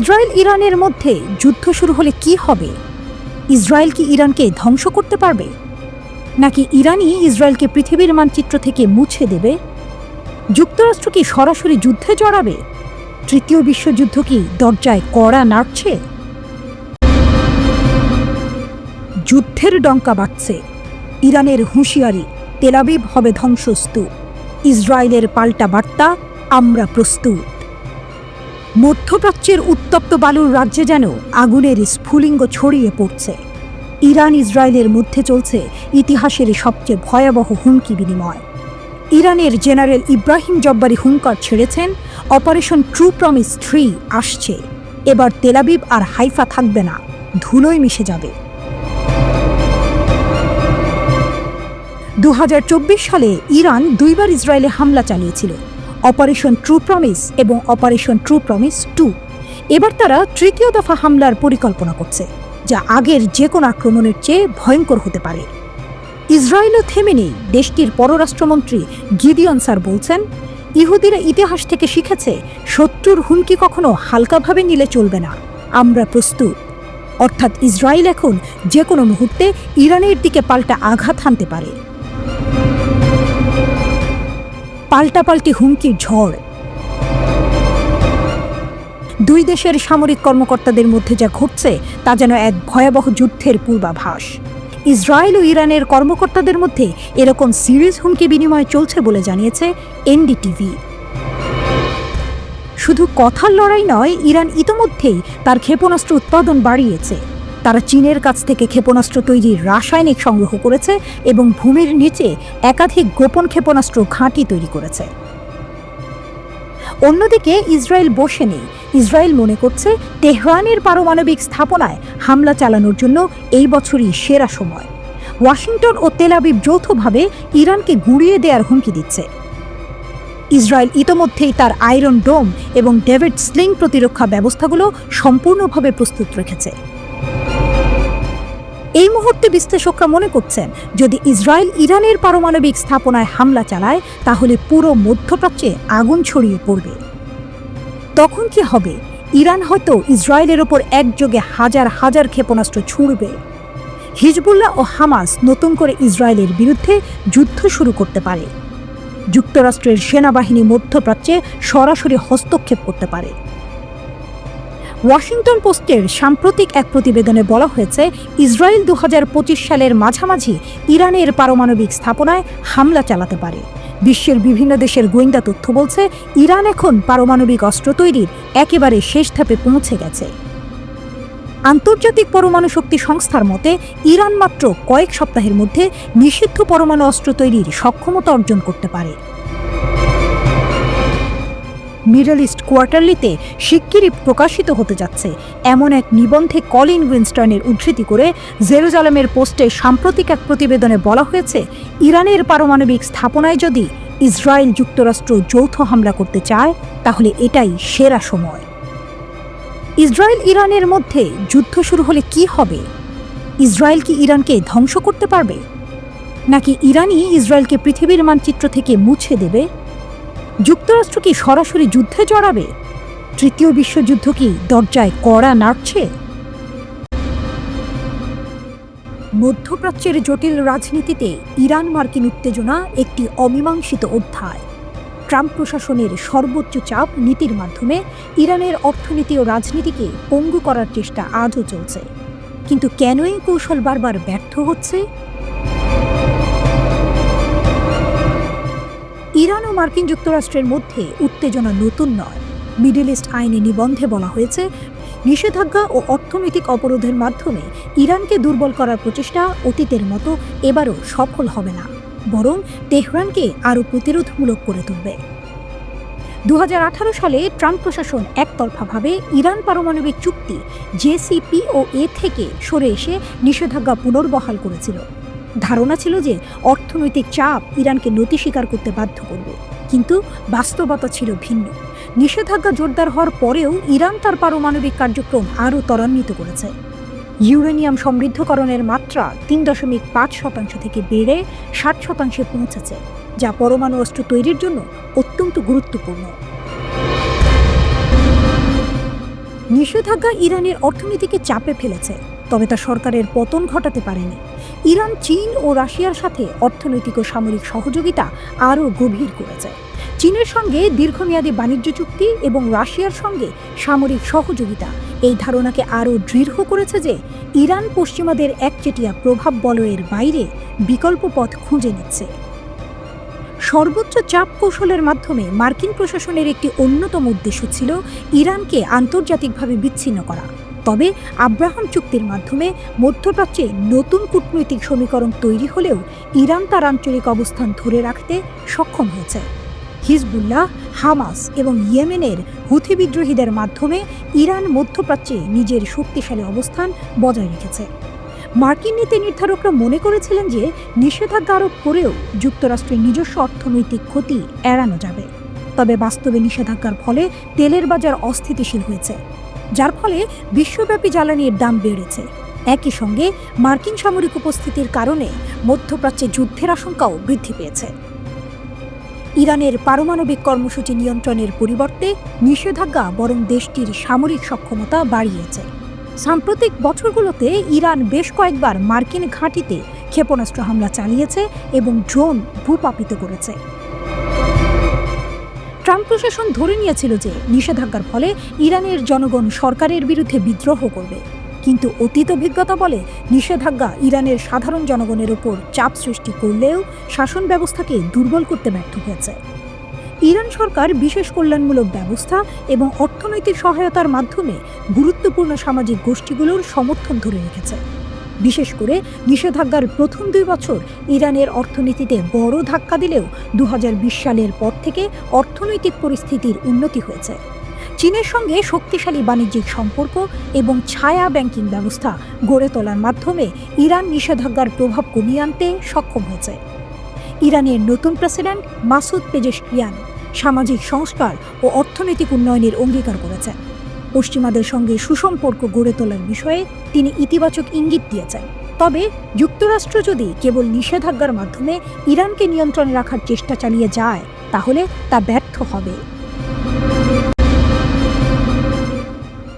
Israel ইরানের মধ্যে যুদ্ধ শুরু হলে কি হবে? ইসরায়েল কি ইরানকে ধ্বংস করতে পারবে, নাকি ইরানই ইসরায়েলকে পৃথিবীর মানচিত্র থেকে মুছে দেবে? যুক্তরাষ্ট্র কি সরাসরি যুদ্ধে জড়াবে? তৃতীয় বিশ্বযুদ্ধ কি দরজায় কড়া নাড়ছে? যুদ্ধের ডঙ্কা বাজছে। ইরানের হুঁশিয়ারি, তেল আবিব হবে ধ্বংসস্তূপ। ইসরায়েলের পাল্টা বার্তা, আমরা প্রস্তুত। মধ্যপ্রাচ্যের উত্তপ্ত বালুর রাজ্যে যেন আগুনের স্ফুলিঙ্গ ছড়িয়ে পড়ছে। ইরান ইসরায়েলের মধ্যে চলছে ইতিহাসের সবচেয়ে ভয়াবহ হুমকি বিনিময়। ইরানের জেনারেল ইব্রাহিম জব্বারি হুঙ্কার ছেড়েছেন, অপারেশন ট্রু প্রমিস 3 আসছে। এবার তেল আবিব আর হাইফা থাকবে না, ধুলোয় মিশে যাবে। 2024 সালে ইরান দুইবার ইসরায়েলে হামলা চালিয়েছিল, অপারেশন ট্রু প্রমিস এবং অপারেশন ট্রু প্রমিস 2। এবার তারা তৃতীয় দফা হামলার পরিকল্পনা করছে, যা আগের যে কোনো আক্রমণের চেয়ে ভয়ঙ্কর হতে পারে। ইসরায়েলও থেমে নেই। দেশটির পররাষ্ট্রমন্ত্রী গিদিয়ন স্যার বলছেন, ইহুদিরা ইতিহাস থেকে শিখেছে, শত্রুর হুমকি কখনো হালকাভাবে নিলে চলবে না, আমরা প্রস্তুত। অর্থাৎ ইসরায়েল এখন যে কোনো মুহূর্তে ইরানের দিকে পাল্টা আঘাত হানতে পারে। পাল্টাপাল্টি হুমকির ঝড়। দুই দেশের সামরিক কর্মকর্তাদের মধ্যে যা ঘটছে তা যেন এক ভয়াবহ যুদ্ধের পূর্বাভাস। ইসরায়েল ও ইরানের কর্মকর্তাদের মধ্যে এরকম সিরিজ হুমকি বিনিময় চলছে বলে জানিয়েছে এনডিটিভি। শুধু কথার লড়াই নয়, ইরান ইতোমধ্যেই তার ক্ষেপণাস্ত্র উৎপাদন বাড়িয়েছে। তারা চীনের কাছ থেকে ক্ষেপণাস্ত্র তৈরির রাসায়নিক সংগ্রহ করেছে এবং ভূমির নিচে একাধিক গোপন ক্ষেপণাস্ত্র ঘাঁটি তৈরি করেছে। অন্যদিকে ইসরায়েল বসে নেই। ইসরায়েল মনে করছে তেহরানের পারমাণবিক স্থাপনায় হামলা চালানোর জন্য এই বছরই সেরা সময়। ওয়াশিংটন ও তেল আবিব যৌথভাবে ইরানকে গুঁড়িয়ে দেওয়ার হুমকি দিচ্ছে। ইসরায়েল ইতোমধ্যেই তার আয়রন ডোম এবং ডেভিড স্লিং প্রতিরক্ষা ব্যবস্থাগুলো সম্পূর্ণভাবে প্রস্তুত রেখেছে। এই মুহূর্তে বিশ্লেষকরা মনে করছেন, যদি ইসরায়েল ইরানের পারমাণবিক স্থাপনায় হামলা চালায় তাহলে পুরো মধ্যপ্রাচ্যে আগুন ছড়িয়ে পড়বে। তখন কি হবে? ইরান হয়তো ইসরায়েলের ওপর একযোগে হাজার হাজার ক্ষেপণাস্ত্র ছুড়বে। হিজবুল্লাহ ও হামাস নতুন করে ইসরায়েলের বিরুদ্ধে যুদ্ধ শুরু করতে পারে। যুক্তরাষ্ট্রের সেনাবাহিনী মধ্যপ্রাচ্যে সরাসরি হস্তক্ষেপ করতে পারে। ওয়াশিংটন পোস্টের সাম্প্রতিক এক প্রতিবেদনে বলা হয়েছে, ইসরায়েল 2025 সালের মাঝামাঝি ইরানের পারমাণবিক স্থাপনায় হামলা চালাতে পারে। বিশ্বের বিভিন্ন দেশের গোয়েন্দা তথ্য বলছে, ইরান এখন পারমাণবিক অস্ত্র তৈরির একেবারে শেষ ধাপে পৌঁছে গেছে। আন্তর্জাতিক পরমাণু শক্তি সংস্থার মতে, ইরান মাত্র কয়েক সপ্তাহের মধ্যে নিষিদ্ধ পরমাণু অস্ত্র তৈরির সক্ষমতা অর্জন করতে পারে। মিডল ইস্ট কোয়ার্টারলিতে শিগগিরই প্রকাশিত হতে যাচ্ছে এমন এক নিবন্ধে কলিন উইনস্টনের উদ্ধৃতি করে জেরুজালেমের পোস্টে সাম্প্রতিক এক প্রতিবেদনে বলা হয়েছে, ইরানের পারমাণবিক স্থাপনায় যদি ইসরায়েল যুক্তরাষ্ট্র যৌথ হামলা করতে চায় তাহলে এটাই সেরা সময়। ইসরায়েল ইরানের মধ্যে যুদ্ধ শুরু হলে কি হবে? ইসরায়েল কি ইরানকে ধ্বংস করতে পারবে, নাকি ইরানই ইসরায়েলকে পৃথিবীর মানচিত্র থেকে মুছে দেবে? যুক্তরাষ্ট্র কি সরাসরি যুদ্ধে জড়াবে? তৃতীয় বিশ্বযুদ্ধ কি দরজায় কড়া নাড়ছে? মধ্যপ্রাচ্যের জটিল রাজনীতিতে ইরান মার্কিন উত্তেজনা একটি অমীমাংসিত অধ্যায়। ট্রাম্প প্রশাসনের সর্বোচ্চ চাপ নীতির মাধ্যমে ইরানের অর্থনীতি ও রাজনীতিকে পঙ্গু করার চেষ্টা আজও চলছে। কিন্তু কেন এই কৌশল বারবার ব্যর্থ হচ্ছে? ইরান ও মার্কিন যুক্তরাষ্ট্রের মধ্যে উত্তেজনা নতুন নয়। মিডল ইস্ট আইনে নিবন্ধে বলা হয়েছে, নিষেধাজ্ঞা ও অর্থনৈতিক অবরোধের মাধ্যমে ইরানকে দুর্বল করার প্রচেষ্টা অতীতের মতো এবারও সফল হবে না, বরং তেহরানকে আরও প্রতিরোধমূলক করে তুলবে। 2018 সালে ট্রাম্প প্রশাসন একতরফাভাবে ইরান পারমাণবিক চুক্তি JCPOA থেকে সরে এসে নিষেধাজ্ঞা পুনর্বহাল করেছিল। ধারণা ছিল যে অর্থনৈতিক চাপ ইরানকে নতি স্বীকার করতে বাধ্য করবে, কিন্তু বাস্তবতা ছিল ভিন্ন। নিষেধাজ্ঞা জোরদার হওয়ার পরেও ইরান তার পারমাণবিক কার্যক্রম আরও ত্বরান্বিত করেছে। ইউরেনিয়াম সমৃদ্ধকরণের মাত্রা 3.5% থেকে বেড়ে 60% পৌঁছেছে, যা পরমাণু অস্ত্র তৈরির জন্য অত্যন্ত গুরুত্বপূর্ণ। নিষেধাজ্ঞা ইরানের অর্থনীতিকে চাপে ফেলেছে, তবে তা সরকারের পতন ঘটাতে পারেনি। ইরান চীন ও রাশিয়ার সাথে অর্থনৈতিক ও সামরিক সহযোগিতা আরও গভীর করেছে। চীনের সঙ্গে দীর্ঘমেয়াদী বাণিজ্য চুক্তি এবং রাশিয়ার সঙ্গে সামরিক সহযোগিতা এই ধারণাকে আরও দৃঢ় করেছে যে ইরান পশ্চিমাদের একচেটিয়া প্রভাব বলয়ের বাইরে বিকল্প পথ খুঁজে নিচ্ছে। সর্বোচ্চ চাপ কৌশলের মাধ্যমে মার্কিন প্রশাসনের একটি অন্যতম উদ্দেশ্য ছিল ইরানকে আন্তর্জাতিকভাবে বিচ্ছিন্ন করা। তবে আব্রাহাম চুক্তির মাধ্যমে মধ্যপ্রাচ্যে নতুন কূটনৈতিক সমীকরণ তৈরি হলেও ইরান তার আঞ্চলিক অবস্থান ধরে রাখতে সক্ষম হয়েছে। হিজবুল্লাহ, হামাস এবং ইয়েমেনের হুথি বিদ্রোহীদের মাধ্যমে ইরান মধ্যপ্রাচ্যে নিজের শক্তিশালী অবস্থান বজায় রেখেছে। মার্কিন নীতি নির্ধারকরা মনে করেছিলেন যে নিষেধাজ্ঞা আরোপ করেও যুক্তরাষ্ট্রের নিজস্ব অর্থনৈতিক ক্ষতি এড়ানো যাবে। তবে বাস্তবে নিষেধাজ্ঞার ফলে তেলের বাজার অস্থিতিশীল হয়েছে, যার ফলে বিশ্বব্যাপী জ্বালানির দাম বেড়েছে। একই সঙ্গে মার্কিন সামরিক উপস্থিতির কারণে মধ্যপ্রাচ্যে যুদ্ধের আশঙ্কাও বৃদ্ধি পেয়েছে। ইরানের পারমাণবিক কর্মসূচি নিয়ন্ত্রণের পরিবর্তে নিষেধাজ্ঞা বরং দেশটির সামরিক সক্ষমতা বাড়িয়েছে। সাম্প্রতিক বছরগুলোতে ইরান বেশ কয়েকবার মার্কিন ঘাঁটিতে ক্ষেপণাস্ত্র হামলা চালিয়েছে এবং ড্রোন ভূপাতিত করেছে। ট্রাম্প প্রশাসন ধরে নিয়েছিল যে নিষেধাজ্ঞার ফলে ইরানের জনগণ সরকারের বিরুদ্ধে বিদ্রোহ করবে, কিন্তু অতীত অভিজ্ঞতা বলে নিষেধাজ্ঞা ইরানের সাধারণ জনগণের ওপর চাপ সৃষ্টি করলেও শাসন ব্যবস্থাকে দুর্বল করতে ব্যর্থ হয়েছে। ইরান সরকার বিশেষ কল্যাণমূলক ব্যবস্থা এবং অর্থনৈতিক সহায়তার মাধ্যমে গুরুত্বপূর্ণ সামাজিক গোষ্ঠীগুলোর সমর্থন ধরে রেখেছে। বিশেষ করে নিষেধাজ্ঞার প্রথম 2 বছর ইরানের অর্থনীতিতে বড় ধাক্কা দিলেও 2020 সালের পর থেকে অর্থনৈতিক পরিস্থিতির উন্নতি হয়েছে। চীনের সঙ্গে শক্তিশালী বাণিজ্যিক সম্পর্ক এবং ছায়া ব্যাংকিং ব্যবস্থা গড়ে তোলার মাধ্যমে ইরান নিষেধাজ্ঞার প্রভাব কমিয়ে আনতে সক্ষম হয়েছে। ইরানের নতুন প্রেসিডেন্ট মাসুদ পেজেশকিয়ান সামাজিক সংস্কার ও অর্থনৈতিক উন্নয়নের অঙ্গীকার করেছেন। পশ্চিমাদের সঙ্গে সুসম্পর্ক গড়ে তোলার বিষয়ে তিনি ইতিবাচক ইঙ্গিত দিয়েছেন। তবে যুক্তরাষ্ট্র যদি কেবল নিষেধাজ্ঞার মাধ্যমে ইরানকে নিয়ন্ত্রণে রাখার চেষ্টা চালিয়ে যায়, তাহলে তা ব্যর্থ হবে।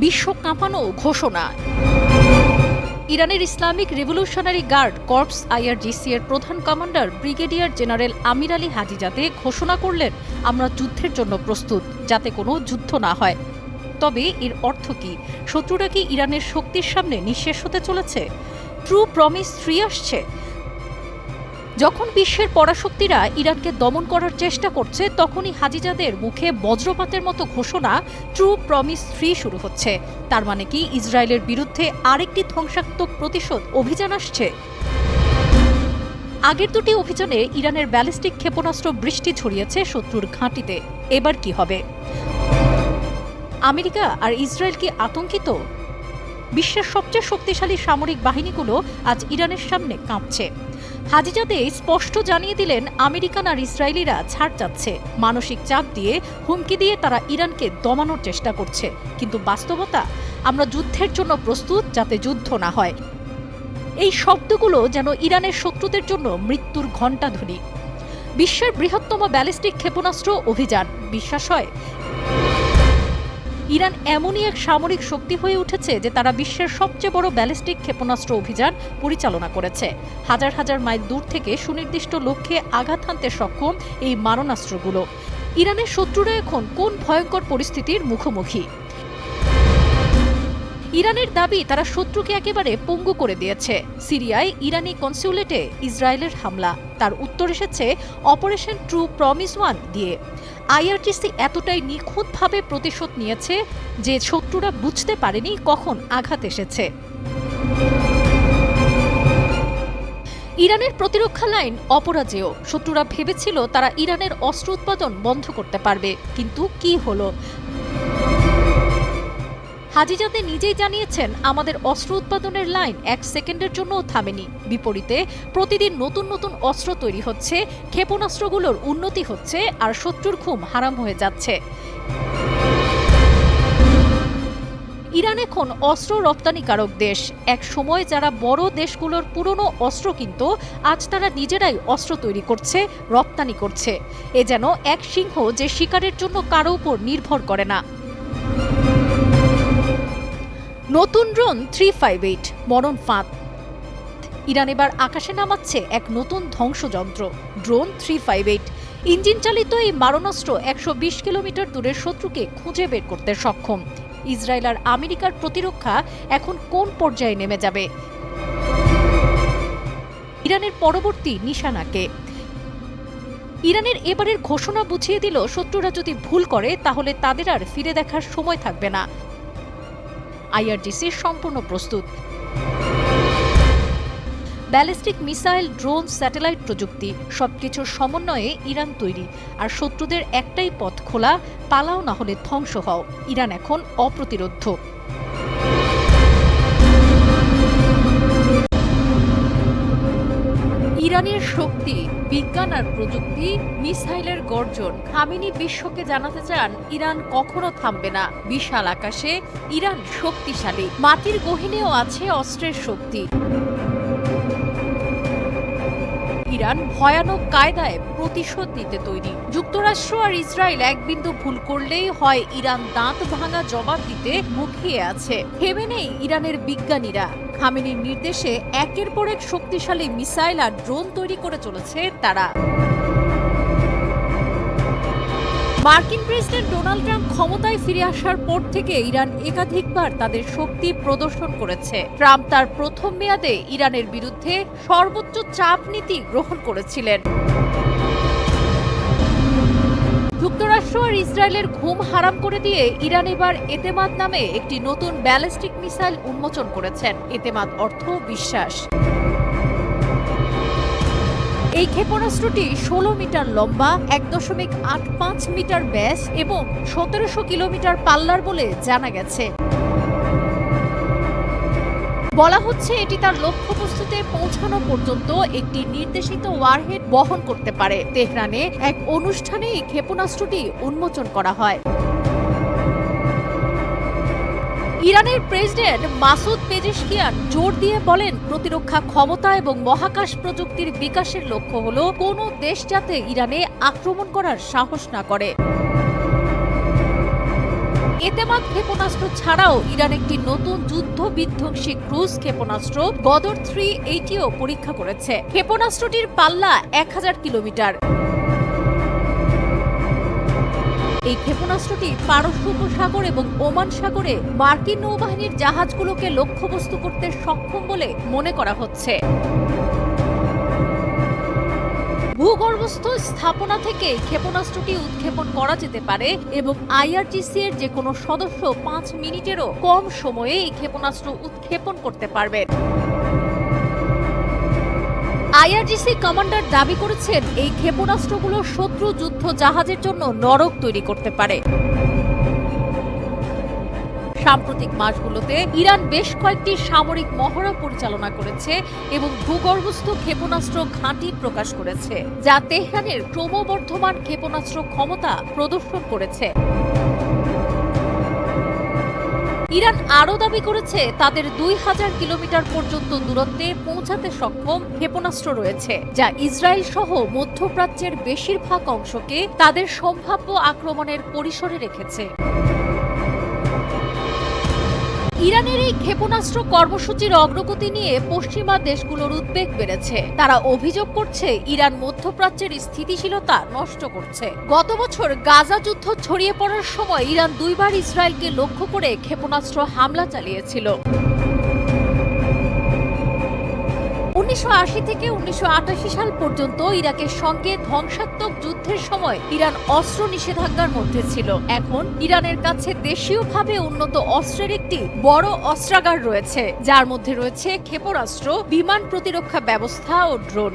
বিশ্ব কাঁপানো ঘোষণা। ইরানের Islamic Revolutionary Guard Corps IRGC এর প্রধান commander brigadier general Amir Ali Hajizadeh ঘোষণা করলেন, আমরা যুদ্ধের জন্য প্রস্তুত, যাতে কোনো যুদ্ধ না হয়। তবে এর অর্থ কি? শত্রুরা কি ইরানের শক্তির সামনে নিঃশেষ হতে চলেছে? ট্রু প্রমিস 3 আসছে। যখন বিশ্বের পরাশক্তিরা ইরানকে দমন করার চেষ্টা করছে, তখনই হাজিজাদের মুখে বজ্রপাতের মতো ঘোষণা ট্রু প্রমিস 3 শুরু হচ্ছে। তার মানে কি ইসরায়েলের বিরুদ্ধে আরেকটি ধ্বংসাত্মক প্রতিশোধ অভিযান আসছে? আগের দুটি অভিযানে ইরানের ব্যালিস্টিক ক্ষেপণাস্ত্র বৃষ্টি ছড়িয়েছে শত্রুর ঘাঁটিতে। এবার কি হবে? আমেরিকা আর ইসরায়েল কি আতঙ্কিত? বিশ্বের সবচেয়ে শক্তিশালী সামরিক বাহিনীগুলো আজ ইরানের সামনে কাঁপছে। হাজিজাদে স্পষ্ট জানিয়ে দিলেন, আমেরিকান আর ইসরায়েলিরা ছাড় চাচ্ছে, মানসিক চাপ দিয়ে, হুমকি দিয়ে তারা ইরানকে দমানোর চেষ্টা করছে। কিন্তু বাস্তবতা, আমরা যুদ্ধের জন্য প্রস্তুত, যাতে যুদ্ধ না হয়। এই শব্দগুলো যেন ইরানের শত্রুদের জন্য মৃত্যুর ঘণ্টাধ্বনি। বিশ্বের বৃহত্তম ব্যালিস্টিক ক্ষেপণাস্ত্র অভিযান, বিশ্বাস হয়? ইরান এমনই এক সামরিক শক্তি হয়ে উঠেছে যে তারা বিশ্বের সবচেয়ে বড় ব্যালিস্টিক ক্ষেপণাস্ত্র অভিযান পরিচালনা করেছে। হাজার হাজার মাইল দূর থেকে সুনির্দিষ্ট লক্ষ্যে আঘাত হানতে সক্ষম এই মারণাস্ত্রগুলো। ইরানের শত্রুরা এখন কোন ভয়ঙ্কর পরিস্থিতির মুখোমুখি? ইরানের দাবি, তারা শত্রুকে একেবারে পঙ্গু করে দিয়েছে। সিরিয়ায় ইরানি কনসুলেটে ইসরায়েলের হামলা, তার উত্তর এসেছে অপারেশন ট্রু প্রমিস 1 দিয়ে। IRGC এতটাই নিখুঁতভাবে প্রতিশোধ নিয়েছে যে শত্রুরা বুঝতে পারেনি কখন আঘাত এসেছে। ইরানের প্রতিরক্ষা লাইন অপরাজেয়। শত্রুরা ভেবেছিল তারা ইরানের অস্ত্র উৎপাদন বন্ধ করতে পারবে, কিন্তু কি হলো? হাজিজাদে নিজেই জানিয়েছেন, আমাদের অস্ত্র উৎপাদনের লাইন 1 সেকেন্ডের জন্যও থামেনি। বিপরীতে প্রতিদিন নতুন নতুন অস্ত্র তৈরি হচ্ছে, ক্ষেপণাস্ত্রগুলোর উন্নতি হচ্ছে, আর শত্রুর ঘুম হারাম হয়ে যাচ্ছে। ইরান এখন অস্ত্র রপ্তানিকারক দেশ। এক সময় যারা বড় দেশগুলোর পুরনো অস্ত্র কিনত, আজ তারা নিজেরাই অস্ত্র তৈরি করছে, রপ্তানি করছে। এ যেন এক সিংহ যে শিকারের জন্য কারো উপর নির্ভর করে না। নতুন ড্রোন 358 মরণ ফাঁদ। ইরান এবার আকাশে নামাচ্ছে এক নতুন ধ্বংসযন্ত্র, ড্রোন 358। ইঞ্জিন চালিত এই মারণাস্ত্র 120 কিলোমিটার দূরের শত্রুকে খুঁজে বের করতে সক্ষম। ইসরায়েল আর আমেরিকার প্রতিরক্ষা এখন কোন পর্যায়ে নেমে যাবে? ইরানের পরবর্তী নিশানাকে? ইরানের এবারের ঘোষণা বুঝিয়ে দিল, শত্রুরা যদি ভুল করে তাহলে তাদের আর ফিরে দেখার সময় থাকবে না। আইআরজিসি সম্পূর্ণ প্রস্তুত। ব্যালিস্টিক মিসাইল, ড্রোন, স্যাটেলাইট প্রযুক্তি সবকিছুর সমন্বয়ে ইরান তৈরি। আর শত্রুদের একটাই পথ খোলা, পালাও না হলে ধ্বংস হও। ইরান এখন অপ্রতিরোধ্য। ইরানের শক্তি, বিজ্ঞান আর প্রযুক্তি, মিসাইলের গর্জন। খামেনি বিশ্বকে জানাতে চান ইরান কখনো থামবে না। বিশাল আকাশে ইরান শক্তিশালী, মাটির গহীনেও আছে অস্ত্রের শক্তি। ইরান ভয়ানক কায়দায় প্রতিশোধ নিতে তৈরি। যুক্তরাষ্ট্র আর ইসরায়েল এক বিন্দু ভুল করলেই হয় ইরান দাঁত ভাঙা জবাব দিতে মুখিয়ে আছে। থেমে নেই ইরানের বিজ্ঞানীরা। খামেনির নির্দেশে একের পর এক শক্তিশালী মিসাইল আর ড্রোন তৈরি করে চলেছে তারা। মার্কিন প্রেসিডেন্ট ডোনাল্ড ট্রাম্প ক্ষমতায় ফিরে আসার পর থেকে ইরান একাধিকবার তাদের শক্তি প্রদর্শন করেছে। ট্রাম্প তার প্রথম মেয়াদে ইরানের বিরুদ্ধে সর্বোচ্চ চাপ নীতি গ্রহণ করেছিলেন। যুক্তরাষ্ট্র আর ইসরায়েলের ঘুম হারাম করে দিয়ে ইরান এবার এতেমাদ নামে একটি নতুন ব্যালিস্টিক মিসাইল উন্মোচন করেছেন। এতেমাদ অর্থ বিশ্বাস। এই ক্ষেপণাস্ত্রটি 16 মিটার লম্বা, 1.85 মিটার ব্যাস এবং 1700 কিলোমিটার পাল্লার বলে জানা গেছে। বলা হচ্ছে এটি তার লক্ষ্যবস্তুতে পৌঁছানো পর্যন্ত একটি নির্দেশিত ওয়ারহেড বহন করতে পারে। তেহরানে এক অনুষ্ঠানে এই ক্ষেপণাস্ত্রটি উন্মোচন করা হয়। ইরানের প্রেসিডেন্ট মাসুদ পেজেশকিয়ান জোর দিয়ে বলেন, প্রতিরক্ষা ক্ষমতা এবং মহাকাশ প্রযুক্তির বিকাশের লক্ষ্য হল কোনো দেশ যাতে ইরানে আক্রমণ করার সাহস না করে। এতেমাদ ক্ষেপণাস্ত্র ছাড়াও ইরান একটি নতুন যুদ্ধ বিধ্বংসী ক্রুজ ক্ষেপণাস্ত্র গদর 380ও পরীক্ষা করেছে। ক্ষেপণাস্ত্রটির পাল্লা 1000 কিলোমিটার। এই ক্ষেপণাস্ত্রটি পারস্য উপসাগর এবং ওমান সাগরে মার্কিন নৌবাহিনীর জাহাজগুলোকে লক্ষ্যবস্তু করতে সক্ষম বলে মনে করা হচ্ছে। ভূগর্ভস্থ স্থাপনা থেকে ক্ষেপণাস্ত্রটি উৎক্ষেপণ করা যেতে পারে এবং আইআরজিসি এর যে কোনো সদস্য 5 মিনিটেরও কম সময়ে এই ক্ষেপণাস্ত্র উৎক্ষেপণ করতে পারবেন। আইআরজিসি কমান্ডার দাবি করেছেন, এই ক্ষেপণাস্ত্রগুলো শত্রু যুদ্ধ জাহাজের জন্য নরক তৈরি করতে পারে। সাম্প্রতিক মাসগুলোতে ইরান বেশ কয়েকটি সামরিক মহড়া পরিচালনা করেছে এবং ভূগর্ভস্থ ক্ষেপণাস্ত্র ঘাঁটি প্রকাশ করেছে, যা তেহরানের ক্রমবর্ধমান ক্ষেপণাস্ত্র ক্ষমতা প্রদর্শন করেছে। ইরান আরও দাবি করেছে তাদের 2000 কিলোমিটার পর্যন্ত দূরত্বে পৌঁছাতে সক্ষম ক্ষেপণাস্ত্র রয়েছে, যা ইসরায়েল সহ মধ্যপ্রাচ্যের বেশিরভাগ অংশকে তাদের সম্ভাব্য আক্রমণের পরিসরে রেখেছে। ইরানের এই ক্ষেপণাস্ত্র কর্মসূচির অগ্রগতি নিয়ে পশ্চিমা দেশগুলোর উদ্বেগ বেড়েছে। তারা অভিযোগ করছে ইরান মধ্যপ্রাচ্যের স্থিতিশীলতা নষ্ট করছে। গত বছর গাজা যুদ্ধ ছড়িয়ে পড়ার সময় ইরান 2 বার ইসরায়েলকে লক্ষ্য করে ক্ষেপণাস্ত্র হামলা চালিয়েছিল। 1980 থেকে 1988 সাল পর্যন্ত ইরাকের সঙ্গে ধ্বংসাত্মক যুদ্ধের সময় ইরান অস্ত্র নিষেধাজ্ঞার মধ্যে ছিল। এখন ইরানের কাছে দেশীয়ভাবে উন্নত অস্ত্রের একটি বড় অস্ত্রাগার রয়েছে, যার মধ্যে রয়েছে ক্ষেপণাস্ত্র, বিমান প্রতিরক্ষা ব্যবস্থা ও ড্রোন।